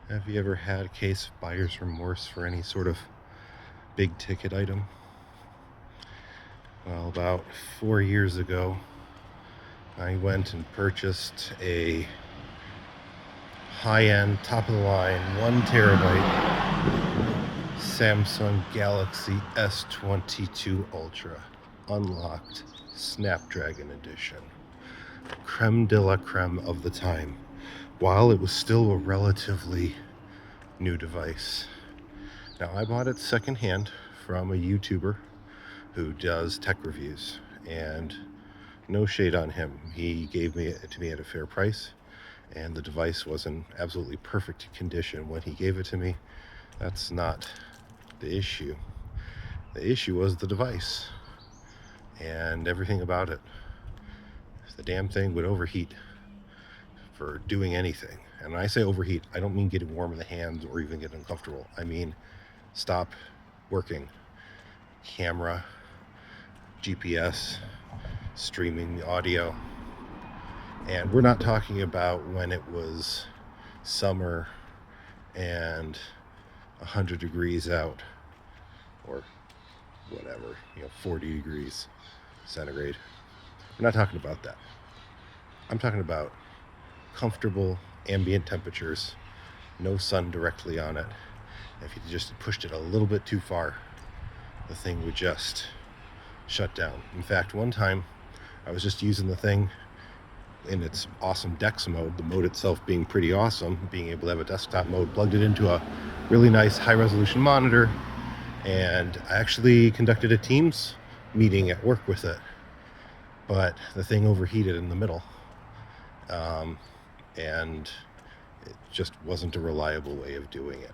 Have you ever had a case of buyer's remorse for any sort of big ticket item? Well, about 4 years ago, I went and purchased a high-end, top-of-the-line, 1 terabyte Samsung Galaxy S22 Ultra, unlocked, Snapdragon edition, creme de la creme of the time, while it was still a relatively new device. Now, I bought it secondhand from a YouTuber who does tech reviews, and no shade on him. He gave it to me at a fair price, and the device was in absolutely perfect condition when he gave it to me. That's not the issue. The issue was the device and everything about it. The damn thing would overheat for doing anything. And when I say overheat, I don't mean getting warm in the hands or even get uncomfortable. I mean stop working. Camera, GPS, streaming the audio. And we're not talking about when it was summer and 100 degrees out, or whatever, 40 degrees centigrade. We're not talking about that. I'm talking about comfortable ambient temperatures, no sun directly on it. If you just pushed it a little bit too far, the thing would just shut down. In fact, one time I was just using the thing in its awesome DeX mode, the mode itself being pretty awesome, being able to have a desktop mode, plugged it into a really nice high-resolution monitor, and I actually conducted a Teams meeting at work with it, but the thing overheated in the middle, and it just wasn't a reliable way of doing it.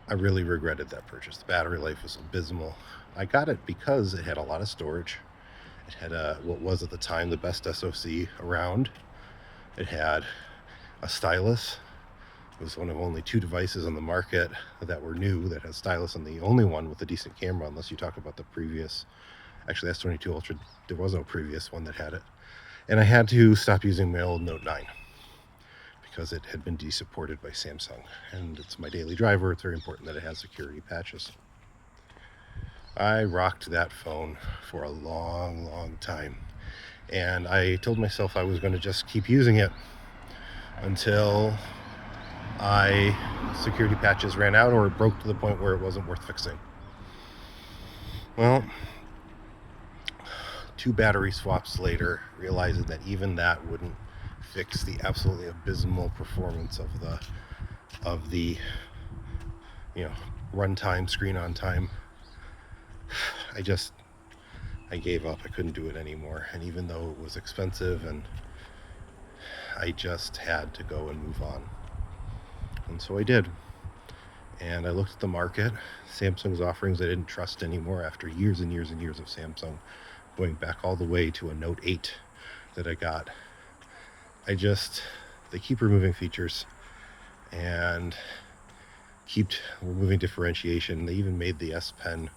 I really regretted that purchase. The battery life was abysmal. I got it because it had a lot of storage. It had what was at the time the best SoC around. It had a stylus. It was one of only 2 devices on the market that were new that had stylus, and the only one with a decent camera, unless you talk about the previous, actually S22 Ultra, there was no previous one that had it. And I had to stop using my old Note 9 because it had been de-supported by Samsung, and it's my daily driver. It's very important that it has security patches. I rocked that phone for a long time, and I told myself I was going to just keep using it until security patches ran out or it broke to the point where it wasn't worth fixing. Well, 2 battery swaps later, realizing that even that wouldn't fix the absolutely abysmal performance of the runtime, screen on time. I gave up. I couldn't do it anymore. And even though it was expensive, and I just had to go and move on. And so I did. And I looked at the market, Samsung's offerings I didn't trust anymore after years and years and years of Samsung, going back all the way to a Note 8 that I got. They keep removing features and keep removing differentiation. They even made the S Pen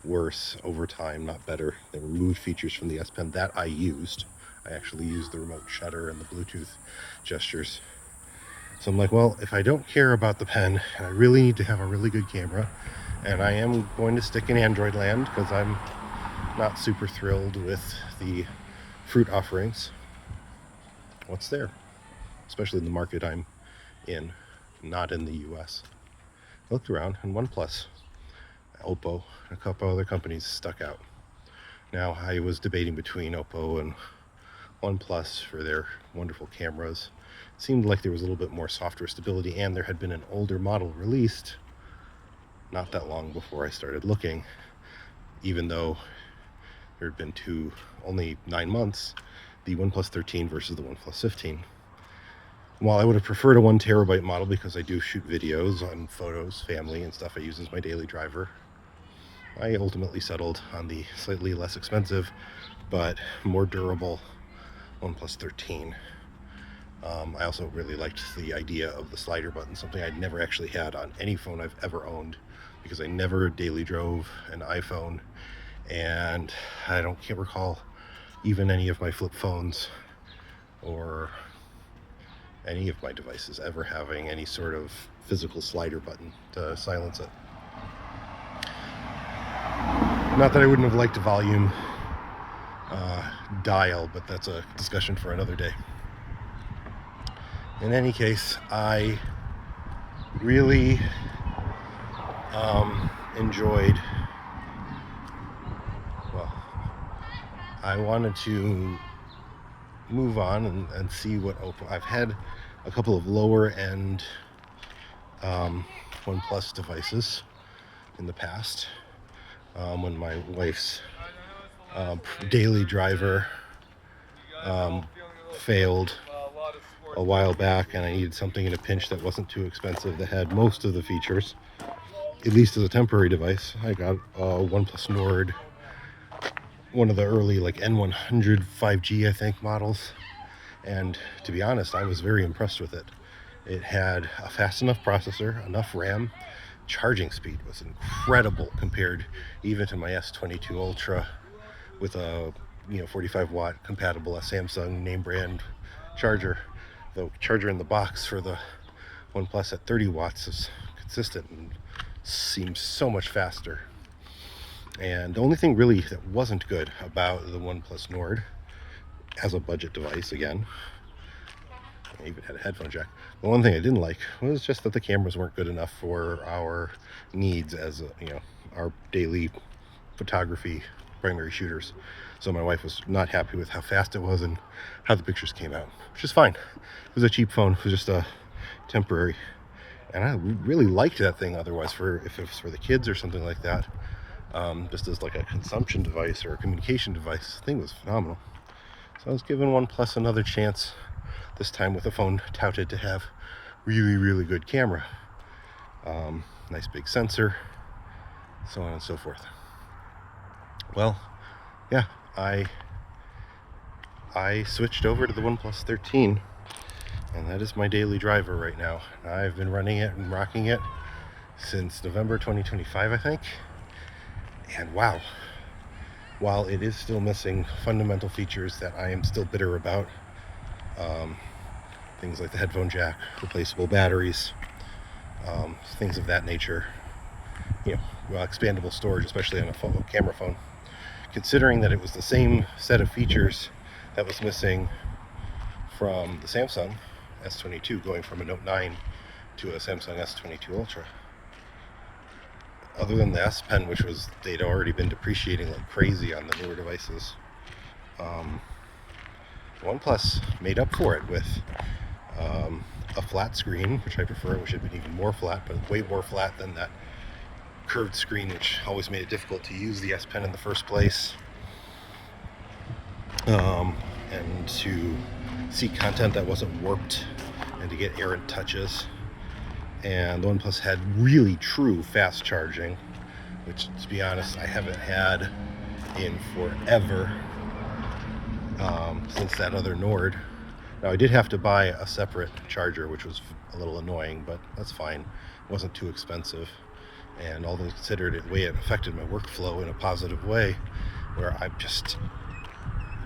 worse over time, not better. They removed features from the S Pen that I used. I actually used the remote shutter and the Bluetooth gestures. So I'm like, well, if I don't care about the pen, and I really need to have a really good camera, and I am going to stick in Android land because I'm not super thrilled with the fruit offerings, what's there? Especially in the market I'm in, not in the US. I looked around, and OnePlus, Oppo, and a couple other companies stuck out. Now, I was debating between Oppo and OnePlus for their wonderful cameras. It seemed like there was a little bit more software stability, and there had been an older model released not that long before I started looking, even though there had been only 9 months, the OnePlus 13 versus the OnePlus 15. While I would have preferred a 1 terabyte model because I do shoot videos on photos, family, and stuff I use as my daily driver, I ultimately settled on the slightly less expensive but more durable OnePlus 13. I also really liked the idea of the slider button, something I'd never actually had on any phone I've ever owned, because I never daily drove an iPhone, and I can't recall even any of my flip phones or any of my devices ever having any sort of physical slider button to silence it. Not that I wouldn't have liked a volume dial, but that's a discussion for another day. In any case, I really enjoyed, well, I wanted to move on and see what I've had a couple of lower end OnePlus devices in the past, when my wife's daily driver failed a while back, and I needed something in a pinch that wasn't too expensive, that had most of the features, at least as a temporary device. I got a OnePlus Nord, one of the early like N100 5G I think models, and to be honest, I was very impressed with it. It had a fast enough processor, enough RAM. Charging speed was incredible compared even to my S22 Ultra with a 45 watt compatible Samsung name brand charger. The charger in the box for the OnePlus at 30 watts is consistent and seems so much faster. And the only thing really that wasn't good about the OnePlus Nord as a budget device, again, I even had a headphone jack. The one thing I didn't like was just that the cameras weren't good enough for our needs as our daily photography primary shooters. So my wife was not happy with how fast it was and how the pictures came out, which is fine. It was a cheap phone. It was just a temporary, and I really liked that thing otherwise, for if it was for the kids or something like that, just as like a consumption device or a communication device. The thing was phenomenal. So I was giving OnePlus another chance, this time with a phone touted to have really good camera, nice big sensor, so on and so forth. Well, yeah, I switched over to the OnePlus 13, and that is my daily driver right now. I've been running it and rocking it since November 2025, I think. And wow, while it is still missing fundamental features that I am still bitter about, things like the headphone jack, replaceable batteries, things of that nature, expandable storage, especially on a camera phone, considering that it was the same set of features that was missing from the Samsung S22, going from a Note 9 to a Samsung S22 Ultra. Other than the S Pen, which they'd already been depreciating like crazy on the newer devices, OnePlus made up for it with a flat screen, which I prefer. It should have been even more flat, but way more flat than that curved screen, which always made it difficult to use the S Pen in the first place, and to see content that wasn't warped, and to get errant touches. And the OnePlus had really true fast charging, which, to be honest, I haven't had in forever, since that other Nord. Now, I did have to buy a separate charger, which was a little annoying, but that's fine. It wasn't too expensive. And all things considered, the way it affected my workflow in a positive way, where I'm just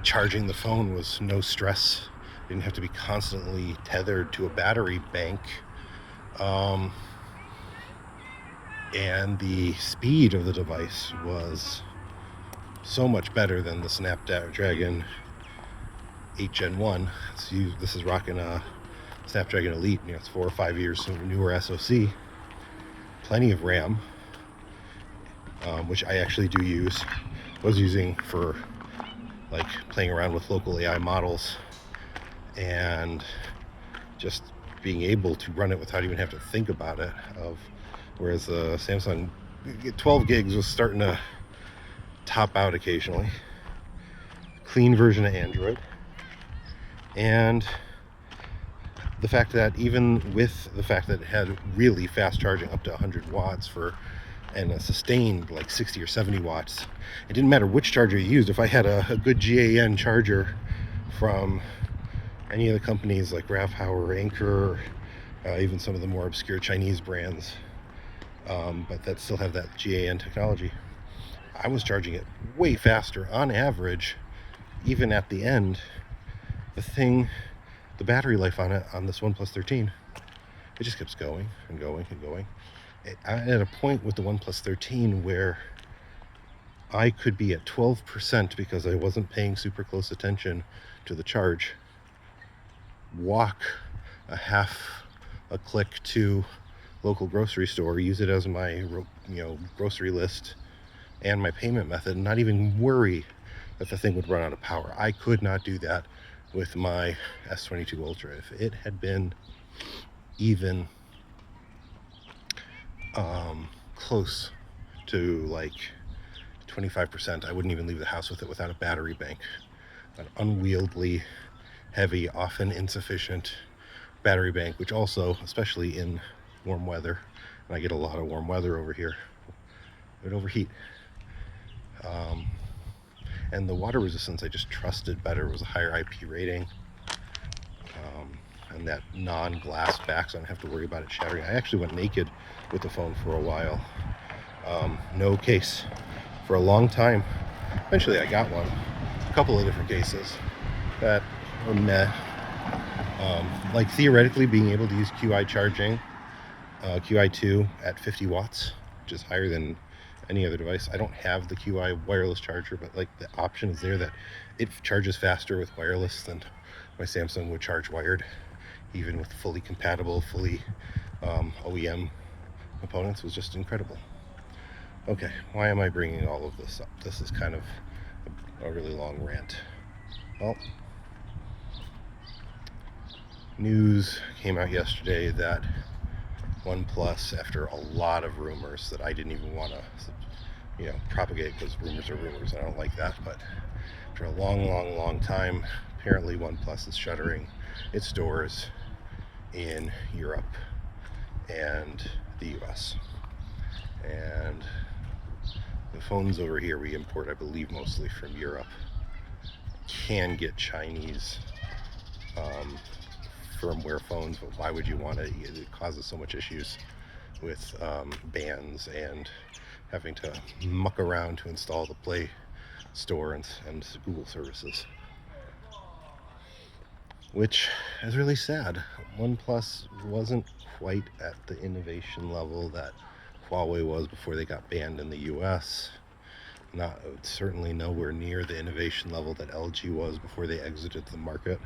charging the phone was no stress. I didn't have to be constantly tethered to a battery bank. And the speed of the device was so much better than the Snapdragon 8 Gen 1. This is rocking a Snapdragon Elite. It's 4 or 5 years newer SoC. Plenty of RAM, which I actually do use. Was using for like playing around with local AI models and just being able to run it without even having to think about it. Whereas the Samsung 12 gigs was starting to top out occasionally. Clean version of Android. And the fact that even with the fact that it had really fast charging up to 100 watts and a sustained like 60 or 70 watts, it didn't matter which charger you used. If I had a good GAN charger from any of the companies like RAV Power, Anker, even some of the more obscure Chinese brands, but that still have that GAN technology, I was charging it way faster on average. Even at the end, the thing the battery life on it, on this OnePlus 13, it just keeps going and going and going. I'm at a point with the OnePlus 13 where I could be at 12% because I wasn't paying super close attention to the charge, walk a half a click to local grocery store, use it as my grocery list and my payment method, and not even worry that the thing would run out of power. I could not do that with my S22 Ultra. If it had been even close to like 25%, I wouldn't even leave the house with it without a battery bank. An unwieldy, heavy, often insufficient battery bank, which also, especially in warm weather, and I get a lot of warm weather over here, it would overheat. And the water resistance I just trusted better. It was a higher IP rating, and that non-glass back, so I don't have to worry about it shattering. I actually went naked with the phone for a while. No case for a long time. Eventually I got one, a couple of different cases that were meh. Like theoretically being able to use QI charging, QI2 at 50 watts, which is higher than any other device. I don't have the QI wireless charger, but like the option is there that it charges faster with wireless than my Samsung would charge wired, even with fully compatible, fully OEM components. Was just incredible. Okay, why am I bringing all of this up? This is kind of a really long rant. Well, news came out yesterday that OnePlus, after a lot of rumors that I didn't even want to propagate, because rumors are rumors, I don't like that, but after a long time, apparently OnePlus is shuttering its doors in Europe and the US. And the phones over here we import, I believe, mostly from Europe. Can get Chinese firmware phones, but why would you want it? It causes so much issues with bans and having to muck around to install the Play Store and Google services, which is really sad. OnePlus wasn't quite at the innovation level that Huawei was before they got banned in the US. Certainly nowhere near the innovation level that LG was before they exited the market.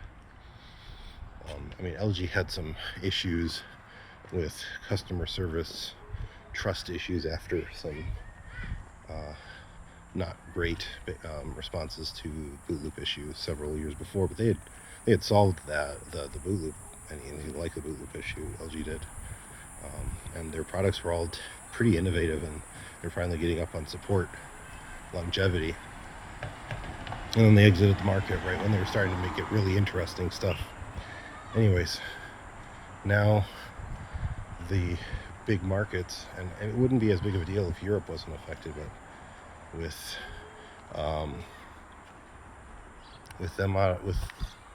LG had some issues with customer service, trust issues after some not great responses to boot loop issues several years before, but they had solved that, the boot loop, and didn't like the boot loop issue. LG did, and their products were all pretty innovative, and they're finally getting up on support longevity. And then they exited the market right when they were starting to make it really interesting stuff. Anyways, now the big markets, and it wouldn't be as big of a deal if Europe wasn't affected, but with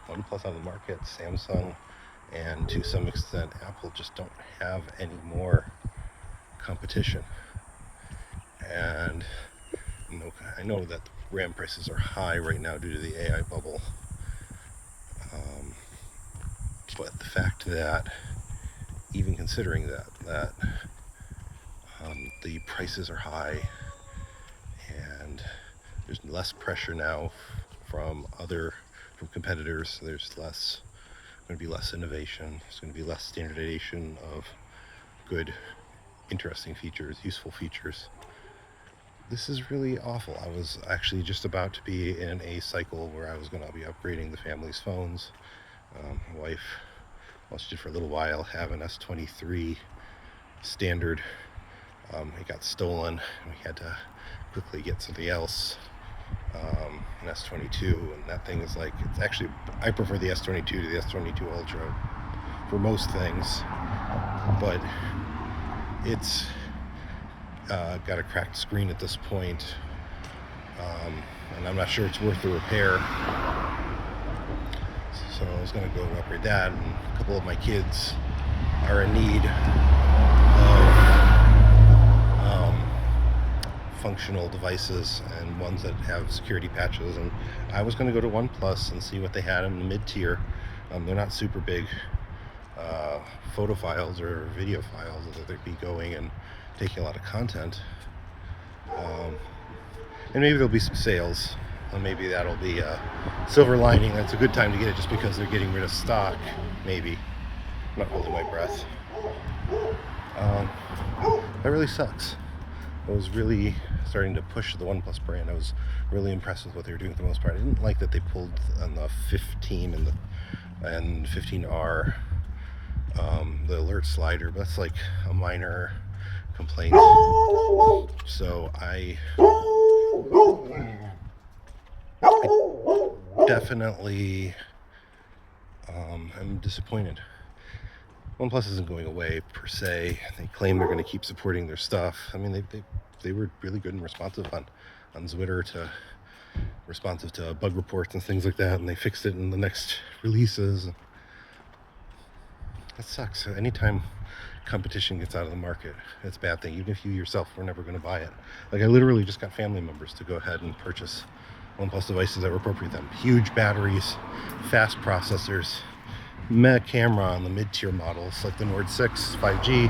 OnePlus on the market, Samsung, and to some extent Apple just don't have any more competition. And I know that RAM prices are high right now due to the AI bubble, but the fact that even considering that the prices are high and there's less pressure now from competitors, there's going to be less innovation, there's going to be less standardization of good, interesting features, useful features. This is really awful. I was actually just about to be in a cycle where I was going to be upgrading the family's phones. My wife, she did for a little while, have an S23 standard. It got stolen, and we had to quickly get something else, an S22, and that thing is like, it's actually, I prefer the S22 to the S22 Ultra for most things, but it's got a cracked screen at this point, and I'm not sure it's worth the repair. So I was going to go and upgrade that, and a couple of my kids are in need of functional devices and ones that have security patches, and I was going to go to OnePlus and see what they had in the mid-tier They're not super big photo files or video files that they'd be going and taking a lot of content. And maybe there'll be some sales. Maybe that'll be a silver lining. That's a good time to get it just because they're getting rid of stock. Maybe. I'm not holding my breath. That really sucks. I was really starting to push the OnePlus brand. I was really impressed with what they were doing for the most part. I didn't like that they pulled on the 15 and 15R the alert slider, but that's like a minor complaint. So I definitely am disappointed. OnePlus isn't going away per se. They claim they're going to keep supporting their stuff. I mean, they were really good and responsive on Twitter responsive to bug reports and things like that, and they fixed it in the next releases. That sucks. Anytime competition gets out of the market, it's a bad thing. Even if you yourself were never going to buy it. Like I literally just got family members to go ahead and purchase OnePlus devices that were appropriate to them. Huge batteries, fast processors, mega camera on the mid-tier models like the Nord 6 5G,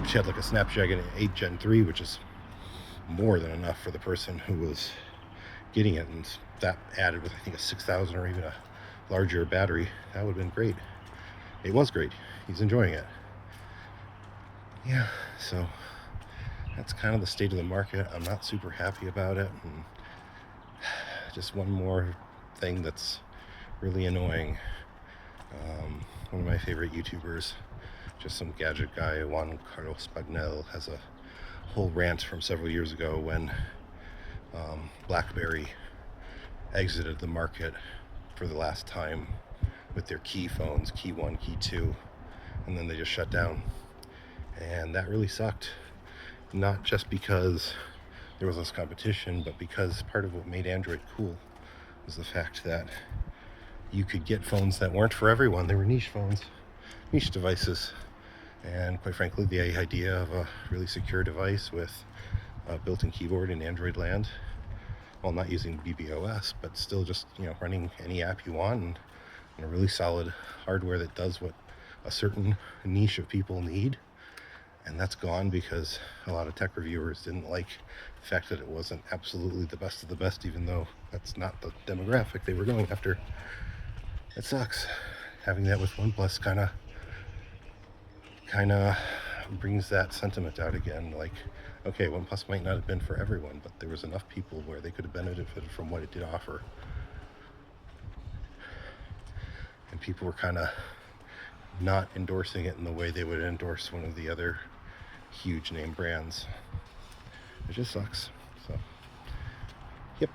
which had like a Snapdragon 8 Gen 3, which is more than enough for the person who was getting it, and that added with I think a 6,000 or even a larger battery. That would have been great. It was great. He's enjoying it. Yeah, so that's kind of the state of the market. I'm not super happy about it. And just one more thing that's really annoying. One of my favorite YouTubers, just some gadget guy, Juan Carlos Bagnell, has a whole rant from several years ago when BlackBerry exited the market for the last time with their key phones, Key 1, Key 2, and then they just shut down. And that really sucked. Not just because there was less competition, but because part of what made Android cool was the fact that you could get phones that weren't for everyone. They were niche phones, niche devices. And quite frankly, the idea of a really secure device with a built-in keyboard in Android land, while not using BBOS, but still just running any app you want and a really solid hardware that does what a certain niche of people need. And that's gone because a lot of tech reviewers didn't like the fact that it wasn't absolutely the best of the best, even though that's not the demographic they were going after. It sucks. Having that with OnePlus kind of brings that sentiment out again. Like, okay, OnePlus might not have been for everyone, but there was enough people where they could have benefited from what it did offer. And people were kind of not endorsing it in the way they would endorse one of the other huge name brands. It just sucks. So, yep.